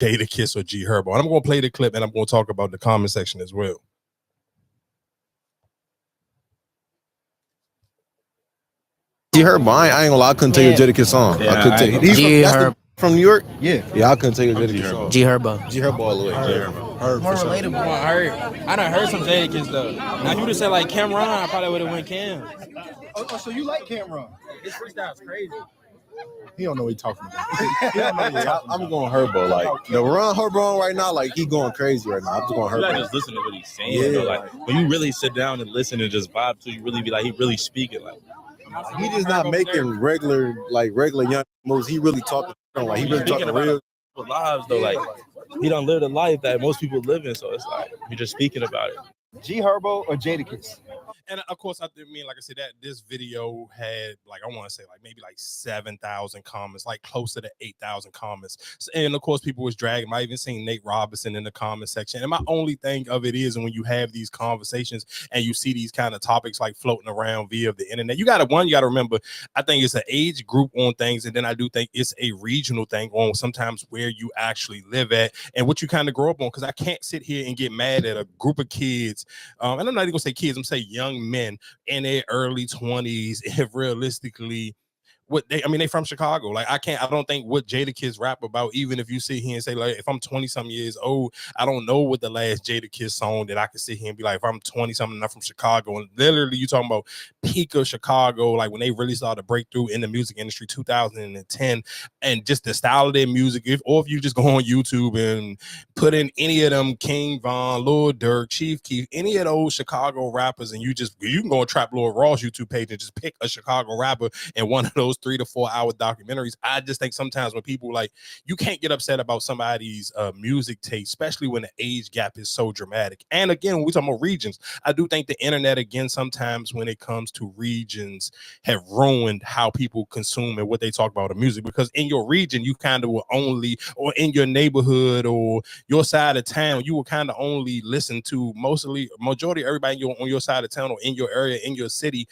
Jadakiss or G Herbo. And I'm going to play the clip and I'm going to talk about the comment section as well. G Herbo, I ain't gonna lie, I couldn't tell you a Jadakiss song. I couldn't tell you. He's from New York? Yeah, I couldn't tell you a Jadakiss song. G Herbo. G Herbo all the way. G Herbo. More relatable. I done heard some Jadakiss though. Now if you would have said like Cameron, I probably would have went Cam. Oh, so you like Cameron? His freestyle's crazy. He don't know what he's talking about. I'm going Herbo. Like the run Herbo on right now, like he going crazy right now. I'm just going Herbo. You gotta just listen to what he's saying. Though. Like when you really sit down and listen and just vibe to, you really be like, he really speaking. Like he just not making regular young moves. He really talking. Like he really talking real lives though. Like he don't live the life that most people live in. So it's like you're just speaking about it. G Herbo or Jadakiss? And of course, I mean, like I said, that this video had like, I want to say like maybe like 7,000 comments, like closer to 8,000 comments. And of course, people was dragging. I even seen Nate Robinson in the comment section. And my only thing of it is, when you have these conversations and you see these kind of topics like floating around via the internet, you got to remember, I think it's an age group on things. And then I do think it's a regional thing on sometimes where you actually live at and what you kind of grow up on. Because I can't sit here and get mad at a group of kids. And I'm not even gonna say kids, I'm saying young men in their early 20s, if realistically they from Chicago. Like I don't think what Jadakiss rap about, even if you sit here and say like, if I'm 20 something years old, I don't know what the last Jadakiss song that I can sit here and be like, if I'm 20 something and I'm from Chicago, and literally you talking about peak of Chicago, like when they really started to break through in the music industry, 2010, and just the style of their music. If you just go on YouTube and put in any of them, King Von, Lil Durk, Chief Keef, any of those Chicago rappers, and you can go on Trap Lord Raw's YouTube page and just pick a Chicago rapper and one of those 3 to 4 hour documentaries. I just think sometimes when people like, you can't get upset about somebody's music taste, especially when the age gap is so dramatic. And again, when we talk about regions, I do think the internet, again, sometimes when it comes to regions, have ruined how people consume and what they talk about the music, because in your region, you kind of will only, or in your neighborhood or your side of town, you will kind of only listen to majority of everybody on your side of town or in your area, in your city.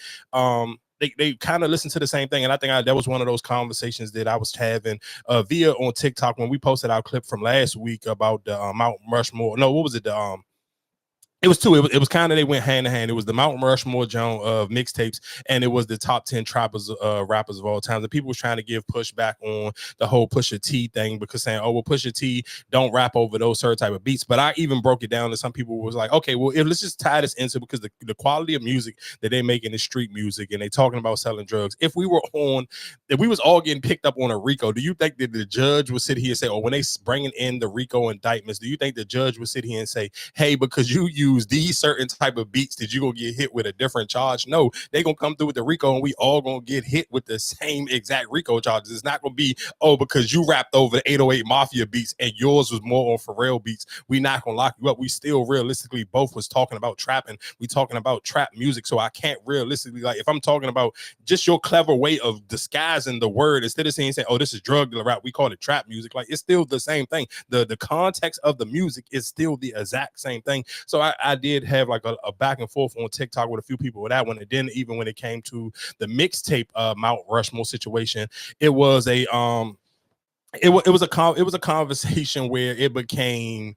They kind of listen to the same thing. And I think that was one of those conversations that I was having via on TikTok when we posted our clip from last week about the Mount Rushmore. No, what was it? It was two. It was kind of, they went hand in hand. It was the Mount Rushmore Joan of mixtapes, and it was the top 10 rappers of all time. The people was trying to give pushback on the whole Pusha T thing, because saying, oh, well, Pusha T don't rap over those certain type of beats. But I even broke it down to some people was like, okay, well, let's just tie this into, because the quality of music that they making is street music, and they talking about selling drugs. If we was all getting picked up on a RICO, do you think that the judge would sit here and say, oh, when they bringing in the RICO indictments, do you think the judge would sit here and say, hey, because you use these certain type of beats, did you gonna get hit with a different charge? No, they gonna come through with the RICO and we all gonna get hit with the same exact RICO charges. It's not gonna be, oh, because you rapped over the 808 Mafia beats and yours was more on Pharrell beats, we not gonna lock you up. We still realistically both was talking about trapping. We talking about trap music. So I can't realistically, like, if I'm talking about just your clever way of disguising the word, instead of saying, oh, this is drug dealer rap, we call it trap music. Like, it's still the same thing. The context of the music is still the exact same thing. So I did have like a back and forth on TikTok with a few people with that one. And then even when it came to the mixtape Mount Rushmore situation, it was a conversation where it became,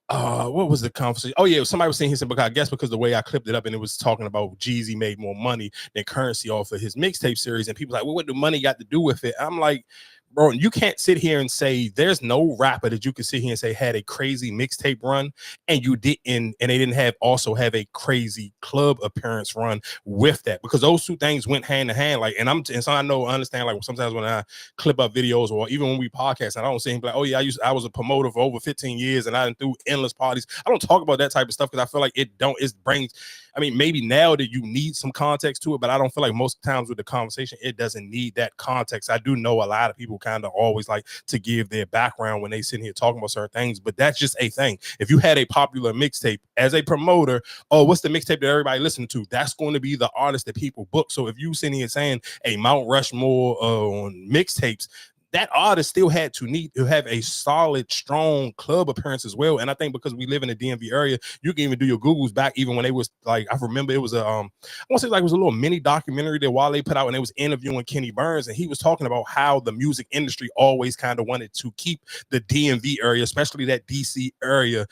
what was the conversation? Oh yeah, somebody was saying, he said, because I guess because the way I clipped it up, and it was talking about Jeezy made more money than Currency off of his mixtape series, and people like, well, what do money got to do with it? I'm like, bro, you can't sit here and say there's no rapper that you can sit here and say had a crazy mixtape run and you didn't, and they didn't have a crazy club appearance run with that, because those two things went hand in hand. Like, and so I understand, like, sometimes when I clip up videos or even when we podcast, and I don't say like, oh yeah, I was a promoter for over 15 years and I threw endless parties. I don't talk about that type of stuff because I feel like it brings, I mean, maybe now that you need some context to it, but I don't feel like most times with the conversation, it doesn't need that context. I do know a lot of people kind of always like to give their background when they sit here talking about certain things, but that's just a thing. If you had a popular mixtape as a promoter, oh, what's the mixtape that everybody listening to? That's going to be the artist that people book. So if you sitting here saying a Mount Rushmore on mixtapes, that artist still had to need to have a solid, strong club appearance as well. And I think because we live in the DMV area, you can even do your Googles back even when they was like, I remember it was a I want to say like it was a little mini documentary that Wale put out, and it was interviewing Kenny Burns, and he was talking about how the music industry always kind of wanted to keep the DMV area, especially that DC area,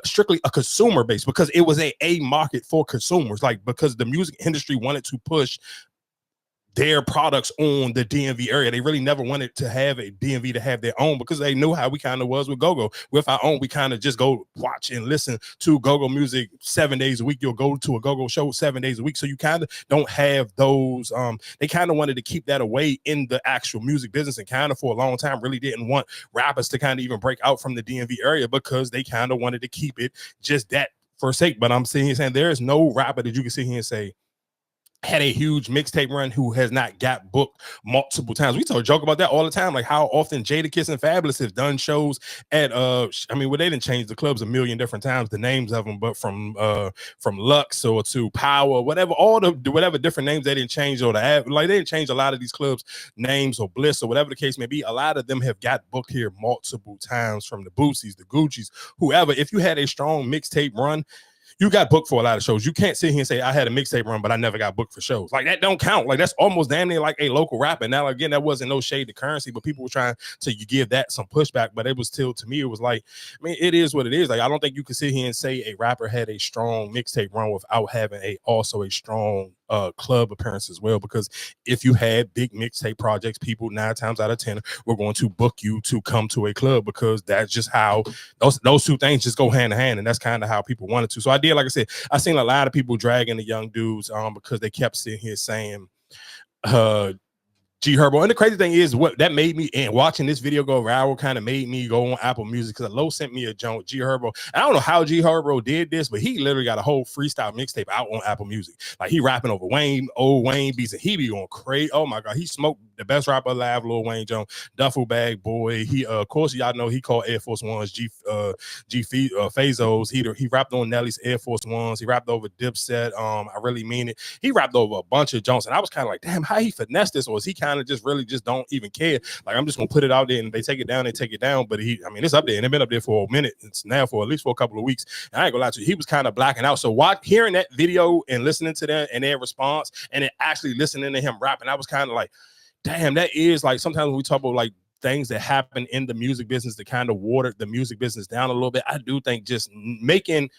strictly a consumer base, because it was a market for consumers, like because the music industry wanted to push their products on the DMV area. They really never wanted to have a DMV to have their own, because they knew how we kind of was with go-go. With our own, we kind of just go watch and listen to go-go music 7 days a week. You'll go to a go-go show 7 days a week. So you kind of don't have those. They kind of wanted to keep that away in the actual music business, and kind of for a long time really didn't want rappers to kind of even break out from the DMV area, because they kind of wanted to keep it just that for sake. But I'm sitting here saying there is no rapper that you can sit here and say had a huge mixtape run who has not got booked multiple times. We joke about that all the time, like how often Jadakiss and Fabulous have done shows at I mean, well, they didn't change the clubs a million different times, the names of them, but from Lux or to Power, whatever, all the whatever different names they didn't change, or they didn't change a lot of these clubs names, or Bliss or whatever the case may be. A lot of them have got booked here multiple times, from the Boosies, the Gucci's, whoever. If you had a strong mixtape run, you got booked for a lot of shows. You can't sit here and say I had a mixtape run, but I never got booked for shows. Like that don't count. Like that's almost damn near like a local rapper. Now again, that wasn't no shade to Currency, but people were trying to give that some pushback. But it was still, to me, it was like, I mean, it is what it is. Like I don't think you can sit here and say a rapper had a strong mixtape run without having also a strong club appearance as well. Because if you had big mixtape projects, people 9 times out of 10 were going to book you to come to a club, because that's just how those two things just go hand in hand, and that's kind of how people wanted to. So I did, like I said, I seen a lot of people dragging the young dudes because they kept sitting here saying G Herbo. And the crazy thing is, what that made me, and watching this video go viral kind of made me go on Apple Music, because Low sent me a joint, G Herbo. I don't know how G Herbo did this, but he literally got a whole freestyle mixtape out on Apple Music. Like he rapping over old Wayne beats, and he be going crazy. Oh my God, he smoked the best rapper alive, Lil Wayne Jones, Duffel Bag Boy. He of course y'all know he called Air Force Ones Fazos. He rapped on Nelly's Air Force Ones. He rapped over Dipset. I Really Mean It. He rapped over a bunch of Jones, and I was kind of like, damn, how he finessed this, or is he kind of just really just don't even care? Like, I'm just gonna put it out there, and they take it down, they take it down. But I mean, it's up there, and it's been up there for a minute. It's now for at least for a couple of weeks. And I ain't gonna lie to you, he was kind of blacking out. So hearing that video and listening to them and their response, and then actually listening to him rapping, I was kind of like, damn, that is like, sometimes when we talk about like things that happen in the music business that kind of watered the music business down a little bit, I do think just making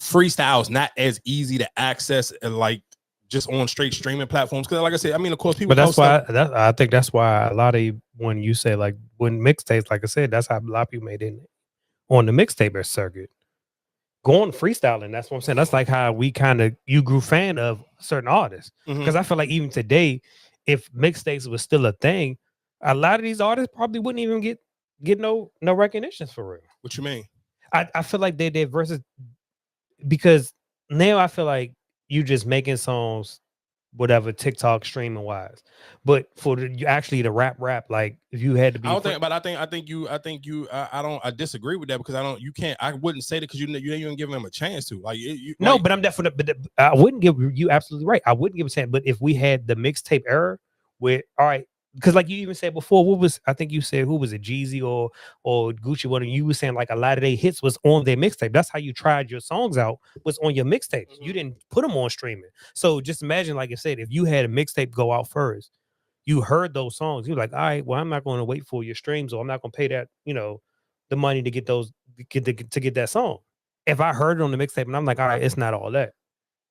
freestyles not as easy to access like just on straight streaming platforms. Because like I said, I mean, of course, people. But that's why I think that's why a lot of, when you say like when mixtapes, like I said, that's how a lot of people made it on the mixtape circuit. Going freestyling, that's what I'm saying. That's like how you grew fan of certain artists. Because I feel like even today, if mixtapes was still a thing, a lot of these artists probably wouldn't even get no recognition for real. What you mean? I feel like they did versus, because now I feel like you just making songs, whatever, TikTok streaming wise, but for you actually to rap, like if you had to be, I disagree with that, because I wouldn't say that, because you ain't giving them a chance to but I'm definitely, but I wouldn't give you absolutely right. I wouldn't give a chance, but if we had the mixtape era where, all right, because like you even said before, I think you said, who was it, Jeezy or Gucci? What you were saying, like a lot of their hits was on their mixtape. That's how you tried your songs out, was on your mixtapes. You didn't put them on streaming. So just imagine, like I said, if you had a mixtape go out first, you heard those songs, you're like, all right, well, I'm not going to wait for your streams, or I'm not going to pay that, the money to get that song. If I heard it on the mixtape and I'm like, all right, it's not all that.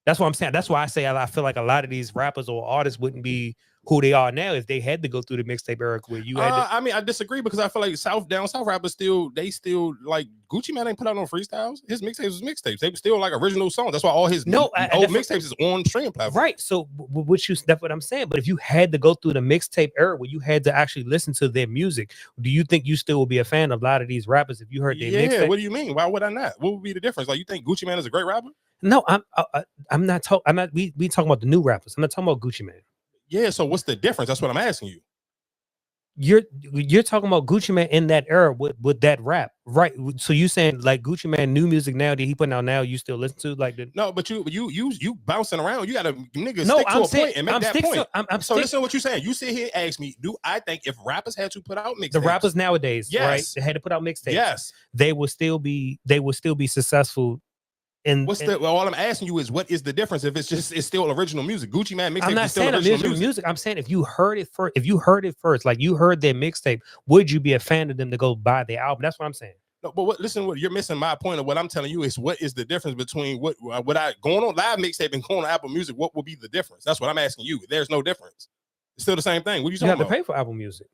That's what I'm saying. That's why I say I feel like a lot of these rappers or artists wouldn't be who they are now if they had to go through the mixtape era where you had I mean, I disagree, because I feel like down south rappers still like Gucci Mane ain't put out no freestyles. His mixtapes was mixtapes. They were still like original songs. That's why all his old mixtapes is on streaming platforms. Right. So that's what I'm saying. But if you had to go through the mixtape era where you had to actually listen to their music, do you think you still would be a fan of a lot of these rappers if you heard their mixtape? Yeah. What do you mean? Why would I not? What would be the difference? Like, you think Gucci Mane is a great rapper? No, I'm not talking. We talking about the new rappers. I'm not talking about Gucci Mane. Yeah, so what's the difference? That's what I'm asking you. you're talking about Gucci Mane in that era with that rap, right? So you saying like Gucci Mane new music now that he putting out now, you still listen to like the no, but you bouncing around. You got to nigga no, stick to I'm a saying, point and make I'm that stick point. to, I'm So listen to what you're saying. You sit here and ask me, do I think if rappers had to put out mixtapes, the rappers nowadays, yes, right? They had to put out mixtapes. yes, they will still be successful. What's the well? All I'm asking you is what is the difference if it's still original music? Gucci Mane mixtape. I'm not is still saying original music. I'm saying if you heard it first, like you heard their mixtape, would you be a fan of them to go buy their album? That's what I'm saying. No, but listen, what you're missing my point of what I'm telling you is what is the difference between what I going on live mixtape and going on Apple Music? What will be the difference? That's what I'm asking you. There's no difference. It's still the same thing. What are you talking about? You have to pay for Apple Music.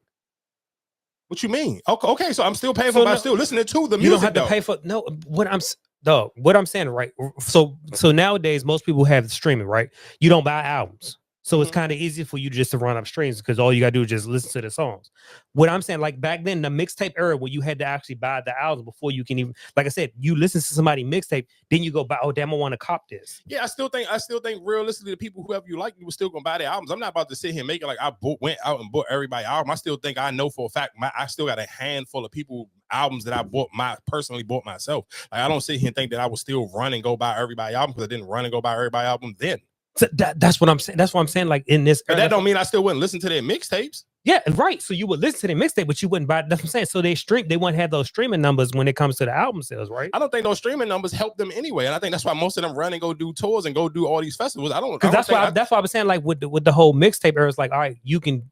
What you mean? Okay, so I'm still paying for, but I'm still listening to the music. You don't have to pay for what I'm saying, right? So nowadays most people have streaming, right? You don't buy albums. So it's kind of easy for you just to run up streams because all you gotta do is just listen to the songs. What I'm saying, like back then, the mixtape era where you had to actually buy the album before you can even, like I said, you listen to somebody mixtape, then you go buy, oh damn, I want to cop this. Yeah, I still think realistically the people whoever you like, you were still gonna buy their albums. I'm not about to sit here and make it like I went out and bought everybody album. I still think I know for a fact I still got a handful of people albums that I personally bought myself. Like I don't sit here and think that I would still run and go buy everybody album because I didn't run and go buy everybody album then. So that's what I'm saying. That's what I'm saying. Like in this, that don't mean I still wouldn't listen to their mixtapes. Yeah, right. So you would listen to their mixtape, but you wouldn't buy. That's what I'm saying. So they wouldn't have those streaming numbers when it comes to the album sales, right? I don't think those streaming numbers help them anyway, and I think that's why most of them run and go do tours and go do all these festivals. That's why I was saying like with the whole mixtape era, it's like all right, you can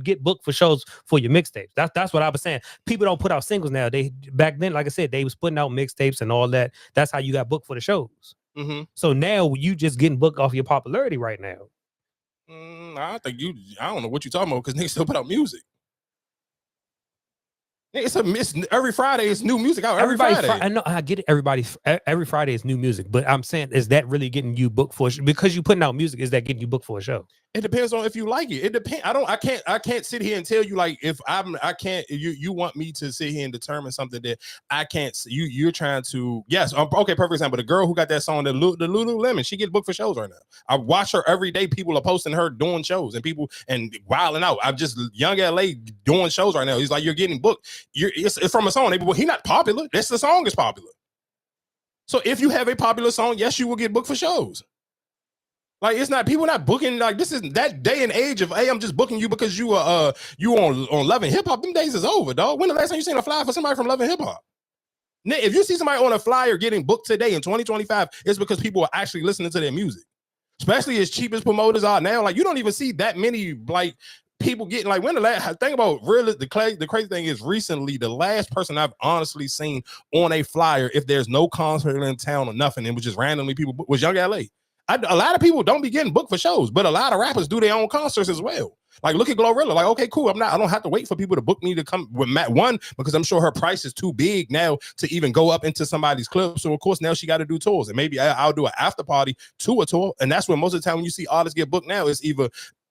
get booked for shows for your mixtapes. That's what I was saying. People don't put out singles now. Back then, like I said, they was putting out mixtapes and all that. That's how you got booked for the shows. Mm-hmm. So now you just getting booked off your popularity right now. I don't know what you're talking about because niggas still put out music. It's every Friday is new music out. Friday. I know, I get it. Every Friday is new music, but I'm saying, is that really getting you booked for a show? Because you putting out music? Is that getting you booked for a show? It depends on if you like it. It depends. I can't sit here and tell you like if I can't. You want me to sit here and determine something that I can't. You're trying to. Yes. Okay. Perfect example. The girl who got that song, the Lululemon, she gets booked for shows right now. I watch her every day. People are posting her doing shows and wilding out. I'm just Young LA doing shows right now. He's like, you're getting booked. It's from a song. Well, he's not popular. That's the song is popular. So if you have a popular song, yes, you will get booked for shows. Like it's not people not booking like this is that day and age of hey, I'm just booking you because you on Love and Hip Hop. Them days is over, dog. When the last time you seen a flyer for somebody from Love and Hip Hop? If you see somebody on a flyer getting booked today in 2025, it's because people are actually listening to their music. Especially as cheap as promoters are now. Like you don't even see that many like people getting like when the last thing about really the crazy thing is recently the last person I've honestly seen on a flyer if there's no concert in town or nothing, it was just randomly people was Young LA. A lot of people don't be getting booked for shows, but a lot of rappers do their own concerts as well. Like look at Glorilla. Like okay, cool. I don't have to wait for people to book me to come with Matt one because I'm sure her price is too big now to even go up into somebody's club. So of course now she got to do tours, and maybe I'll do an after party to a tour, and that's when most of the time when you see artists get booked now, it's either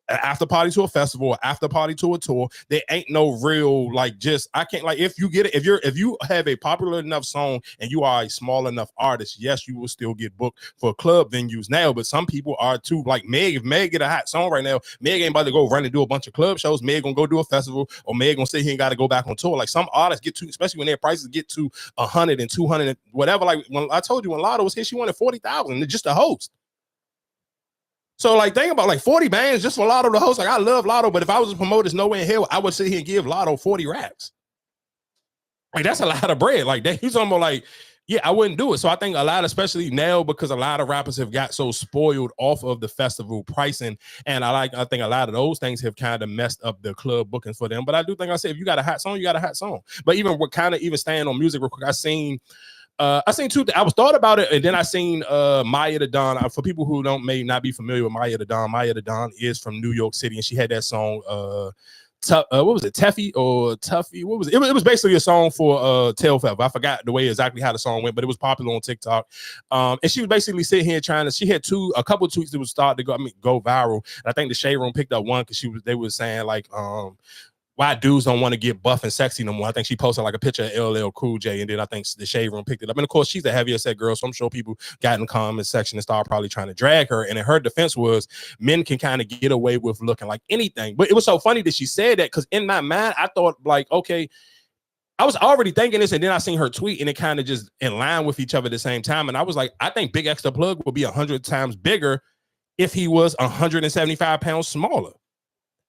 after party to a festival, after party to a tour. There ain't no real like just I can't like if you get it if you have a popular enough song and you are a small enough artist, yes, you will still get booked for club venues now. But some people are too like Meg. If Meg get a hot song right now, Meg ain't about to go run and do a bunch of club shows. Meg gonna go do a festival, or Meg gonna sit here and got to go back on tour. Like some artists get to, especially when their prices get to 100 and 200 and whatever. Like when I told you when Lotto was here, she wanted 40,000 just to host. So like think about like 40 bands just for Lotto to host. Like I love Lotto, but if I was a promoter, there's nowhere in hell I would sit here and give Lotto 40 racks. Like that's a lot of bread. Like that he's almost like, yeah, I wouldn't do it. So I think a lot, especially now, because a lot of rappers have got so spoiled off of the festival pricing, and I think a lot of those things have kind of messed up the club bookings for them. But I do think I said if you got a hot song, you got a hot song. But even what kind of even staying on music real quick, I seen two. I was thought about it, and then I seen Maya the Don. For people who may not be familiar with Maya the Don is from New York City, and she had that song. What was it? Teffy or Tuffy? What was it? It was basically a song for Tail Feather. I forgot the way exactly how the song went, but it was popular on TikTok. And she was basically sitting here she had a couple of tweets that would start to go viral. And I think the Shade Room picked up one because they were saying like, why dudes don't want to get buff and sexy no more. I think she posted like a picture of LL Cool J, and then I think the Shade Room picked it up. And of course, she's a heavier set girl, so I'm sure people got in the comment section and started probably trying to drag her. And in her defense was, men can kind of get away with looking like anything. But it was so funny that she said that, because in my mind, I thought like, okay, I was already thinking this, and then I seen her tweet, and it kind of just in line with each other at the same time. And I was like, I think Big X the Plug would be 100 times bigger if he was 175 pounds smaller.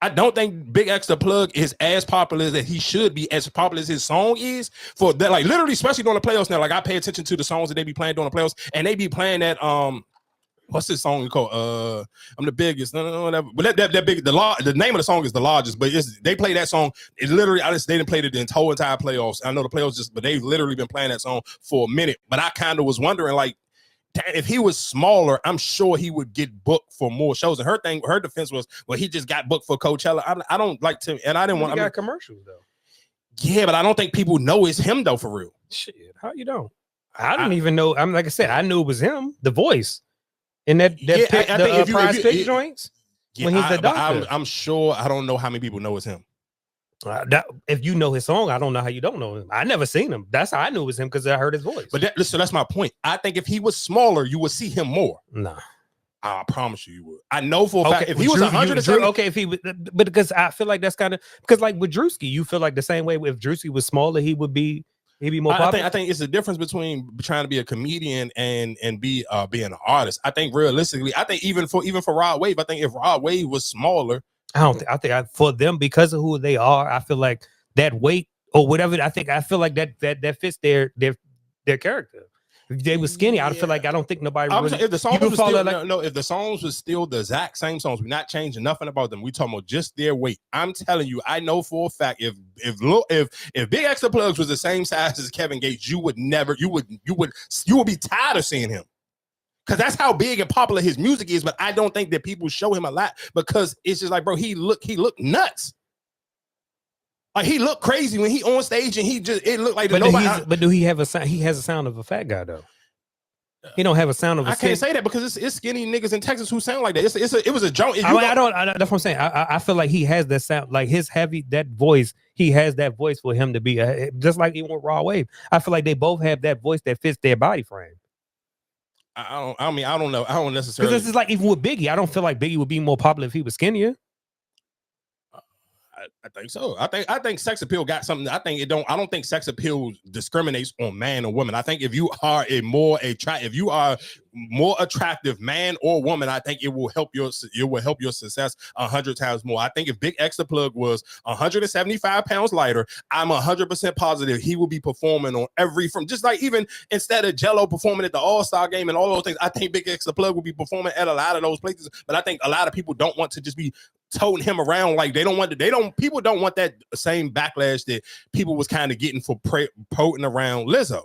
I don't think Big X the Plug is as popular as he should be, as popular as his song is. For that, like literally, especially during the playoffs now. Like I pay attention to the songs that they be playing during the playoffs, and they be playing that what's this song called? I'm the biggest. No, whatever. But that big. The name of the song is The Largest. But they play that song. It literally, they didn't play it the whole entire playoffs. I know the playoffs but they've literally been playing that song for a minute. But I kind of was wondering, like, if he was smaller, I'm sure he would get booked for more shows. And her defense was, well, he just got booked for Coachella. I don't like to, and I didn't want. He got commercials though. Yeah, but I don't think people know it's him though, for real. Shit, how you don't? I didn't even know. I'm like I said, I knew it was him, the voice, in that Prize Pick joints. Yeah, when he's the doctor. I'm sure. I don't know how many people know it's him. If you know his song, I don't know how you don't know him. I never seen him. That's how I knew it was him, because I heard his voice. But so that's my point. I think if he was smaller, you would see him more. Nah, I promise you would. I know for a fact if he was 170. Okay, if he was, but because I feel like that's kind of because like with Drewski, you feel like the same way. If Drewski was smaller, he'd be more popular. I think it's the difference between trying to be a comedian and being an artist. I think realistically, I think even for Rod Wave, I think if Rod Wave was smaller. I think for them, because of who they are, I feel like that weight or whatever. I feel like that fits their character. If they were skinny, I feel like I don't think nobody. If the songs was still, if the songs was still the exact same songs, we're not changing nothing about them. We talking about just their weight. I'm telling you, I know for a fact if Big X the Plugs was the same size as Kevin Gates, you would be tired of seeing him. Because that's how big and popular his music is, but I don't think that people show him a lot, because it's just like, bro, he looked nuts. Like he looked crazy when he on stage, and it looked like but do he have a sound? He has a sound of a fat guy though. He don't have a sound of. I can't say that because it's skinny niggas in Texas who sound like that. It was a joke. That's what I'm saying. I feel like he has that sound, like his that voice. He has that voice for him to be just like even with Raw Wave. I feel like they both have that voice that fits their body frame. I don't know. I don't necessarily. Because this is like even with Biggie, I don't feel like Biggie would be more popular if he was skinnier. I think so. I think sex appeal got something. I don't think sex appeal discriminates on man or woman. I think if you are more attractive man or woman, I think it will help your success 100 times more. I think if Big X the Plug was 175 pounds lighter, I'm 100% positive he will be performing on from just like even instead of Jello performing at the All-Star game and all those things, I think Big X the Plug will be performing at a lot of those places. But I think a lot of people don't want to just be toting him around. Like people don't want that same backlash that people was kind of getting for promoting around Lizzo.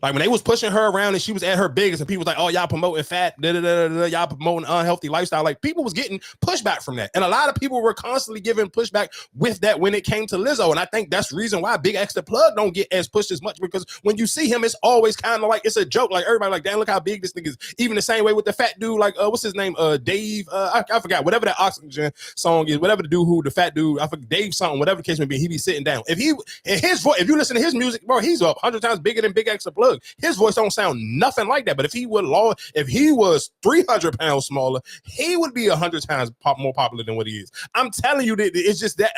Like when they was pushing her around and she was at her biggest, and people was like, "Oh, y'all promoting fat, y'all promoting unhealthy lifestyle." Like people was getting pushback from that, and a lot of people were constantly giving pushback with that when it came to Lizzo. And I think that's the reason why Big X the Plug don't get as pushed as much, because when you see him, it's always kind of like it's a joke. Like everybody like, "Damn, look how big this nigga is." Even the same way with the fat dude, like what's his name, Dave. I forgot whatever that Oxygen song is, whatever the dude who the fat dude, I forget Dave something, whatever the case may be. He be sitting down. If if you listen to his music, bro, he's 100 times bigger than Big X the Plug. His voice don't sound nothing like that. But if he was 300 pounds smaller, he would be 100 times more popular than what he is. I'm telling you that it's just that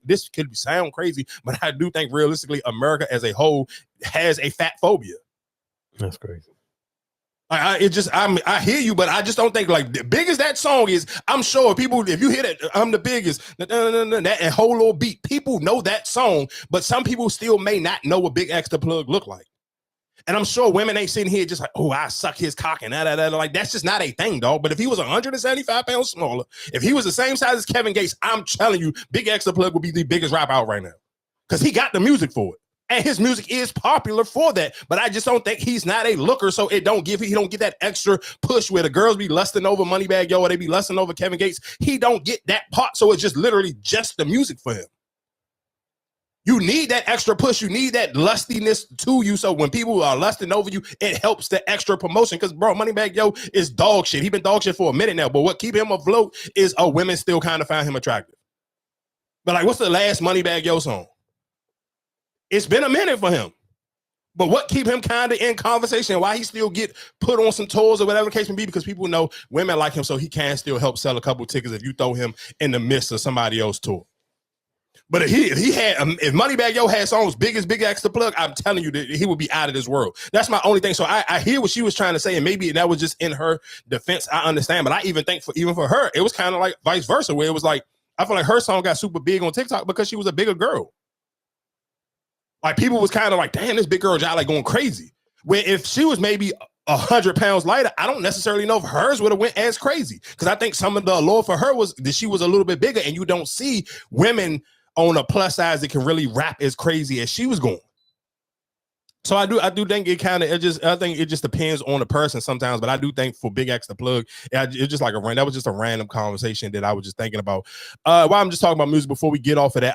this could sound crazy, but I do think realistically, America as a whole has a fat phobia. That's crazy. I hear you, but I just don't think like the big as that song is. I'm sure people, if you hear that, I'm the biggest, that whole little beat, people know that song, but some people still may not know what Big X the Plug look like. And I'm sure women ain't sitting here just like, "Oh, I suck his cock," and that. Like that's just not a thing, dog. But if he was 175 pounds smaller, if he was the same size as Kevin Gates, I'm telling you, Big X the Plug would be the biggest rap out right now, because he got the music for it. And his music is popular for that, but I just don't think he's not a looker, so he don't get that extra push where the girls be lusting over Moneybagg Yo or they be lusting over Kevin Gates. He don't get that part, so it's just literally just the music for him. You need that extra push. You need that lustiness to you, so when people are lusting over you, it helps the extra promotion. Because bro, Moneybagg Yo is dog shit. He been dog shit for a minute now, but what keep him afloat is women still kind of find him attractive. But like, what's the last Moneybagg Yo song? It's been a minute for him. But what keep him kind of in conversation? Why he still get put on some tours or whatever the case may be? Because people know women like him, so he can still help sell a couple tickets if you throw him in the midst of somebody else's tour. But if Moneybagg Yo had songs big as Big X the Plug, I'm telling you that he would be out of this world. That's my only thing. So I hear what she was trying to say, and maybe that was just in her defense. I understand, but I even think even for her, it was kind of like vice versa, where it was like I feel like her song got super big on TikTok because she was a bigger girl. Like people was kind of like, damn, this big girl Jai like going crazy. Where if she was maybe 100 pounds lighter, I don't necessarily know if hers would have went as crazy. Because I think some of the allure for her was that she was a little bit bigger, and you don't see women on a plus size that can really rap as crazy as she was going. So I do think I think it just depends on the person sometimes, but I do think for Big X the Plug, it's just like that was just a random conversation that I was just thinking about. While I'm just talking about music before we get off of that.